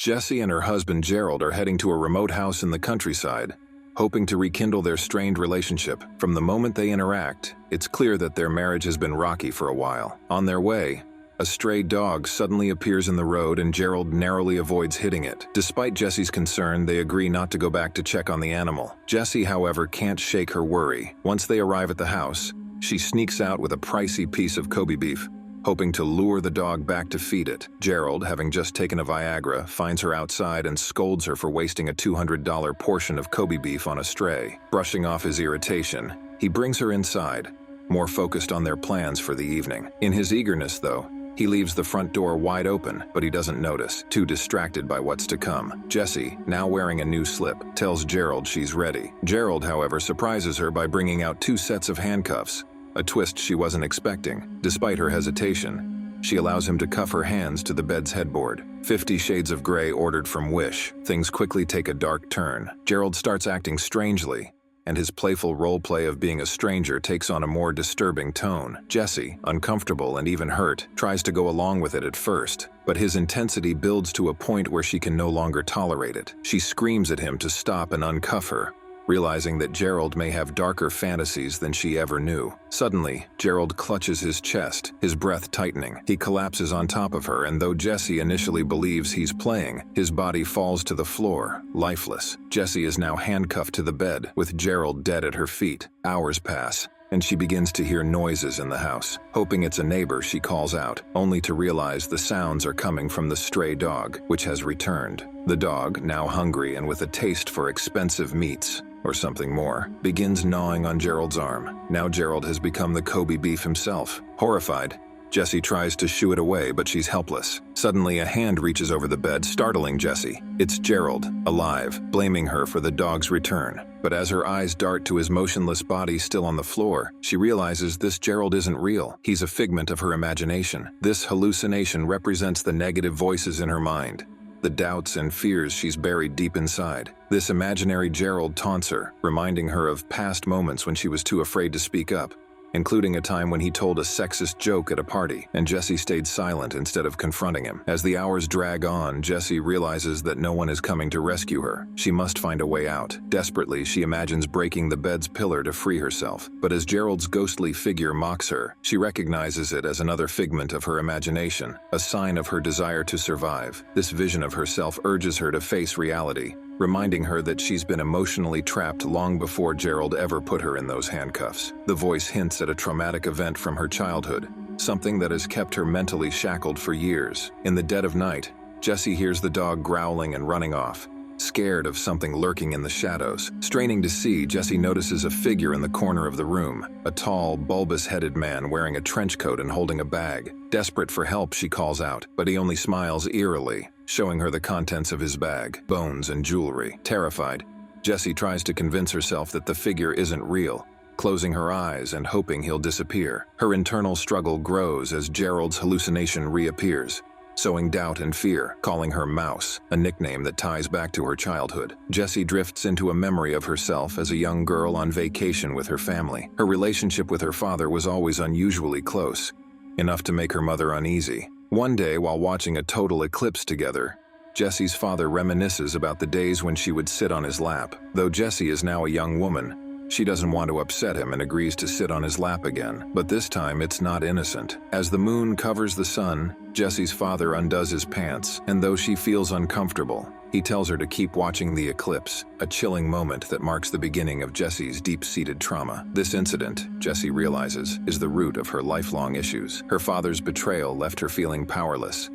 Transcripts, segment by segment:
Jessie and her husband Gerald are heading to a remote house in the countryside, hoping to rekindle their strained relationship. From the moment they interact, it's clear that their marriage has been rocky for a while. On their way, a stray dog suddenly appears in the road and Gerald narrowly avoids hitting it. Despite Jessie's concern, they agree not to go back to check on the animal. Jessie, however, can't shake her worry. Once they arrive at the house, she sneaks out with a pricey piece of Kobe beef, hoping to lure the dog back to feed it. Gerald, having just taken a Viagra, finds her outside and scolds her for wasting a $200 portion of Kobe beef on a stray. Brushing off his irritation, he brings her inside, more focused on their plans for the evening. In his eagerness, though, he leaves the front door wide open, but he doesn't notice, too distracted by what's to come. Jessie, now wearing a new slip, tells Gerald she's ready. Gerald, however, surprises her by bringing out 2 sets of handcuffs, a twist she wasn't expecting. Despite her hesitation, she allows him to cuff her hands to the bed's headboard. 50 Shades of Grey ordered from Wish. Things quickly take a dark turn. Gerald starts acting strangely, and his playful role-play of being a stranger takes on a more disturbing tone. Jessie, uncomfortable and even hurt, tries to go along with it at first, but his intensity builds to a point where she can no longer tolerate it. She screams at him to stop and uncuff her, realizing that Gerald may have darker fantasies than she ever knew. Suddenly, Gerald clutches his chest, his breath tightening. He collapses on top of her, and though Jessie initially believes he's playing, his body falls to the floor, lifeless. Jessie is now handcuffed to the bed, with Gerald dead at her feet. Hours pass, and she begins to hear noises in the house. Hoping it's a neighbor, she calls out, only to realize the sounds are coming from the stray dog, which has returned. The dog, now hungry and with a taste for expensive meats, or something more, begins gnawing on Gerald's arm. Now Gerald has become the Kobe beef himself. Horrified, Jessie tries to shoo it away, but she's helpless. Suddenly, a hand reaches over the bed, startling Jessie. It's Gerald, alive, blaming her for the dog's return. But as her eyes dart to his motionless body still on the floor, she realizes this Gerald isn't real. He's a figment of her imagination. This hallucination represents the negative voices in her mind, the doubts and fears she's buried deep inside. This imaginary Gerald taunts her, reminding her of past moments when she was too afraid to speak up, including a time when he told a sexist joke at a party, and Jessie stayed silent instead of confronting him. As the hours drag on, Jessie realizes that no one is coming to rescue her. She must find a way out. Desperately, she imagines breaking the bed's pillar to free herself. But as Gerald's ghostly figure mocks her, she recognizes it as another figment of her imagination, a sign of her desire to survive. This vision of herself urges her to face reality, reminding her that she's been emotionally trapped long before Gerald ever put her in those handcuffs. The voice hints at a traumatic event from her childhood, something that has kept her mentally shackled for years. In the dead of night, Jessie hears the dog growling and running off, scared of something lurking in the shadows. Straining to see, Jessie notices a figure in the corner of the room, a tall, bulbous-headed man wearing a trench coat and holding a bag. Desperate for help, she calls out, but he only smiles eerily, showing her the contents of his bag, bones and jewelry. Terrified, Jessie tries to convince herself that the figure isn't real, closing her eyes and hoping he'll disappear. Her internal struggle grows as Gerald's hallucination reappears, sowing doubt and fear, calling her Mouse, a nickname that ties back to her childhood. Jessie drifts into a memory of herself as a young girl on vacation with her family. Her relationship with her father was always unusually close, enough to make her mother uneasy. One day, while watching a total eclipse together, Jessie's father reminisces about the days when she would sit on his lap. Though Jessie is now a young woman, she doesn't want to upset him and agrees to sit on his lap again. But this time, it's not innocent. As the moon covers the sun, Jessie's father undoes his pants, and though she feels uncomfortable, he tells her to keep watching the eclipse, a chilling moment that marks the beginning of Jessie's deep-seated trauma. This incident, Jessie realizes, is the root of her lifelong issues. Her father's betrayal left her feeling powerless,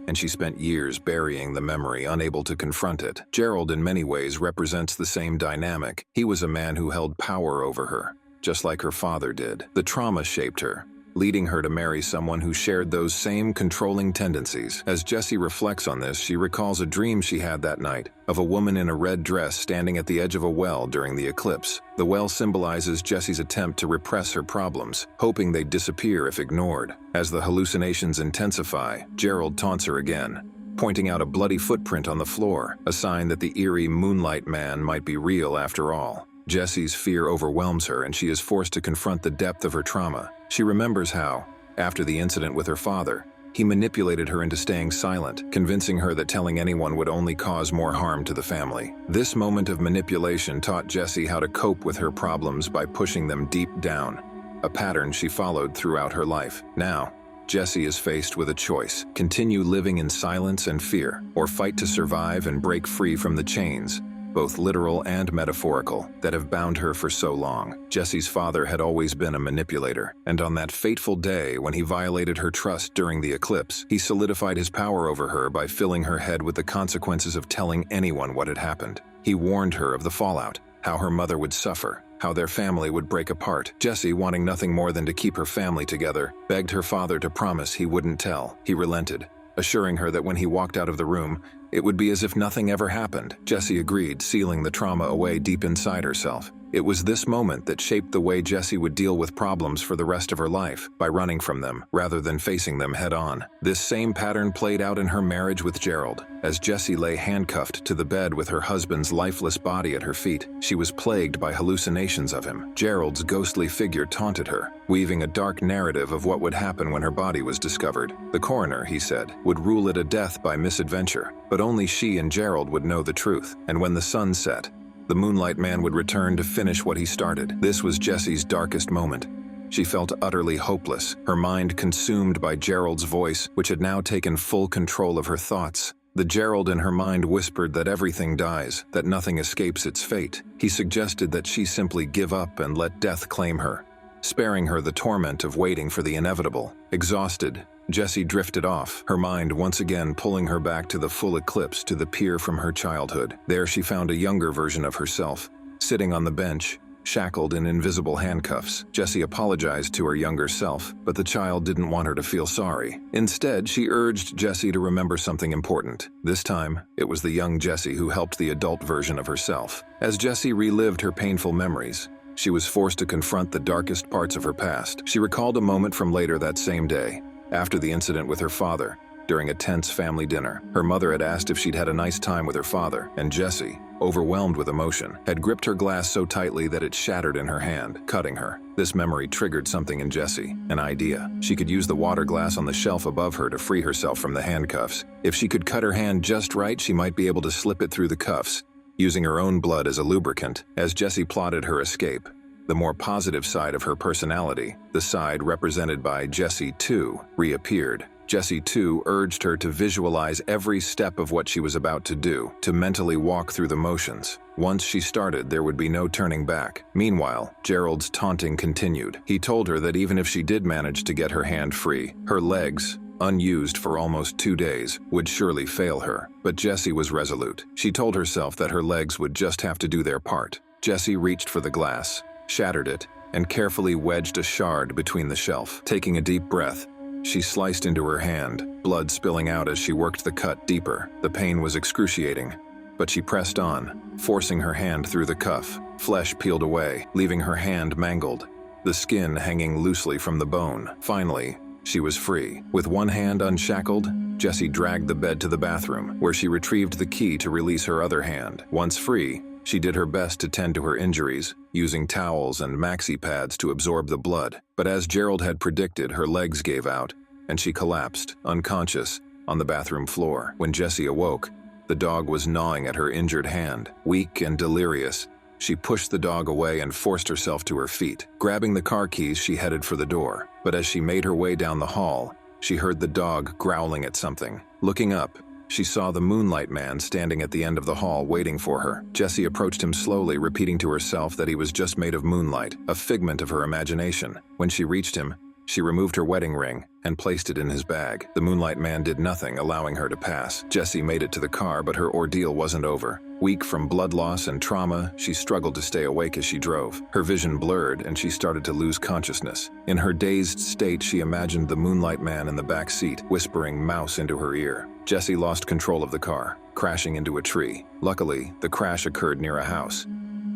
and she spent years burying the memory, unable to confront it. Gerald in many ways represents the same dynamic. He was a man who held power over her, just like her father did. The trauma shaped her, leading her to marry someone who shared those same controlling tendencies. As Jessie reflects on this, she recalls a dream she had that night of a woman in a red dress standing at the edge of a well during the eclipse. The well symbolizes Jessie's attempt to repress her problems, hoping they'd disappear if ignored. As the hallucinations intensify, Gerald taunts her again, pointing out a bloody footprint on the floor, a sign that the eerie moonlight man might be real after all. Jessie's fear overwhelms her, and she is forced to confront the depth of her trauma. She remembers how, after the incident with her father, He manipulated her into staying silent, convincing her that telling anyone would only cause more harm to the family. This moment of manipulation taught Jessie how to cope with her problems by pushing them deep down, a pattern she followed throughout her life. Now, Jessie is faced with a choice: continue living in silence and fear, or fight to survive and break free from the chains, both literal and metaphorical, that have bound her for so long. Jessie's father had always been a manipulator, and on that fateful day when he violated her trust during the eclipse, he solidified his power over her by filling her head with the consequences of telling anyone what had happened. He warned her of the fallout, how her mother would suffer, how their family would break apart. Jessie, wanting nothing more than to keep her family together, begged her father to promise he wouldn't tell. He relented, assuring her that when he walked out of the room, it would be as if nothing ever happened. Jessie agreed, sealing the trauma away deep inside herself. It was this moment that shaped the way Jessie would deal with problems for the rest of her life, by running from them rather than facing them head-on. This same pattern played out in her marriage with Gerald. As Jessie lay handcuffed to the bed with her husband's lifeless body at her feet, she was plagued by hallucinations of him. Gerald's ghostly figure taunted her, weaving a dark narrative of what would happen when her body was discovered. The coroner, he said, would rule it a death by misadventure, but only she and Gerald would know the truth. And when the sun set, the Moonlight Man would return to finish what he started. This was Jessie's darkest moment. She felt utterly hopeless, her mind consumed by Gerald's voice, which had now taken full control of her thoughts. The Gerald in her mind whispered that everything dies, that nothing escapes its fate. He suggested that she simply give up and let death claim her, sparing her the torment of waiting for the inevitable. Exhausted, Jessie drifted off, her mind once again pulling her back to the full eclipse, to the pier from her childhood. There she found a younger version of herself, sitting on the bench, shackled in invisible handcuffs. Jessie apologized to her younger self, but the child didn't want her to feel sorry. Instead, she urged Jessie to remember something important. This time, it was the young Jessie who helped the adult version of herself. As Jessie relived her painful memories, she was forced to confront the darkest parts of her past. She recalled a moment from later that same day, after the incident with her father, during a tense family dinner. Her mother had asked if she'd had a nice time with her father, and Jessie, overwhelmed with emotion, had gripped her glass so tightly that it shattered in her hand, cutting her. This memory triggered something in Jessie, an idea. She could use the water glass on the shelf above her to free herself from the handcuffs. If she could cut her hand just right, she might be able to slip it through the cuffs, using her own blood as a lubricant. As Jessie plotted her escape, the more positive side of her personality, the side represented by Jessie 2, reappeared. Jessie 2 urged her to visualize every step of what she was about to do, to mentally walk through the motions. Once she started, there would be no turning back. Meanwhile, Gerald's taunting continued. He told her that even if she did manage to get her hand free, her legs, unused for almost 2 days, would surely fail her. But Jessie was resolute. She told herself that her legs would just have to do their part. Jessie reached for the glass, shattered it, and carefully wedged a shard between the shelf. Taking a deep breath, she sliced into her hand, blood spilling out as she worked the cut deeper. The pain was excruciating, but she pressed on, forcing her hand through the cuff. Flesh peeled away, leaving her hand mangled, the skin hanging loosely from the bone. Finally, she was free. With one hand unshackled, Jessie dragged the bed to the bathroom, where she retrieved the key to release her other hand. Once free, she did her best to tend to her injuries, using towels and maxi pads to absorb the blood. But as Gerald had predicted, her legs gave out, and she collapsed, unconscious, on the bathroom floor. When Jessie awoke, the dog was gnawing at her injured hand. Weak and delirious, she pushed the dog away and forced herself to her feet. Grabbing the car keys, she headed for the door. But as she made her way down the hall, she heard the dog growling at something. Looking up, she saw the Moonlight Man standing at the end of the hall waiting for her. Jessie approached him slowly, repeating to herself that he was just made of moonlight, a figment of her imagination. When she reached him, she removed her wedding ring and placed it in his bag. The Moonlight Man did nothing, allowing her to pass. Jessie made it to the car, but her ordeal wasn't over. Weak from blood loss and trauma, she struggled to stay awake as she drove. Her vision blurred, and she started to lose consciousness. In her dazed state, she imagined the Moonlight Man in the back seat, whispering mouse into her ear. Jessie lost control of the car, crashing into a tree. Luckily, the crash occurred near a house,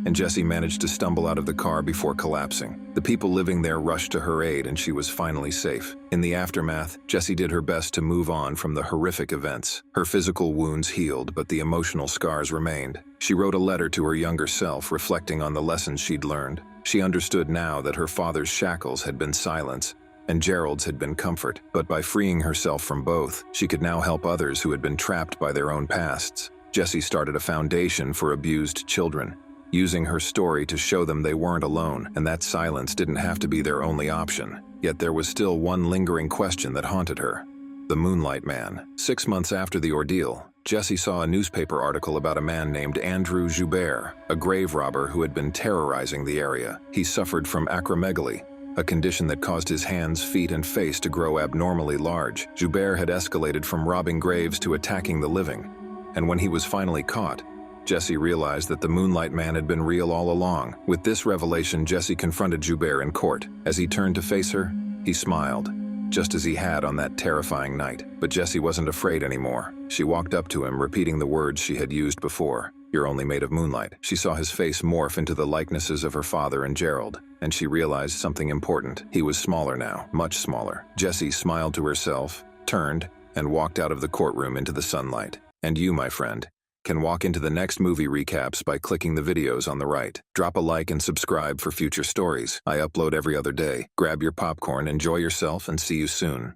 and Jessie managed to stumble out of the car before collapsing. The people living there rushed to her aid, and she was finally safe. In the aftermath, Jessie did her best to move on from the horrific events. Her physical wounds healed, but the emotional scars remained. She wrote a letter to her younger self, reflecting on the lessons she'd learned. She understood now that her father's shackles had been silence, and Gerald's had been comfort. But by freeing herself from both, she could now help others who had been trapped by their own pasts. Jessie started a foundation for abused children, using her story to show them they weren't alone, and that silence didn't have to be their only option. Yet there was still one lingering question that haunted her: the Moonlight Man. 6 months after the ordeal, Jessie saw a newspaper article about a man named Andrew Joubert, a grave robber who had been terrorizing the area. He suffered from acromegaly, a condition that caused his hands, feet, and face to grow abnormally large. Joubert had escalated from robbing graves to attacking the living, and when he was finally caught, Jessie realized that the Moonlight Man had been real all along. With this revelation, Jessie confronted Joubert in court. As he turned to face her, he smiled, just as he had on that terrifying night. But Jessie wasn't afraid anymore. She walked up to him, repeating the words she had used before: "You're only made of moonlight." She saw his face morph into the likenesses of her father and Gerald, and she realized something important. He was smaller now, much smaller. Jessie smiled to herself, turned, and walked out of the courtroom into the sunlight. And you, my friend, can walk into the next movie recaps by clicking the videos on the right. Drop a like and subscribe for future stories. I upload every other day. Grab your popcorn, enjoy yourself, and see you soon.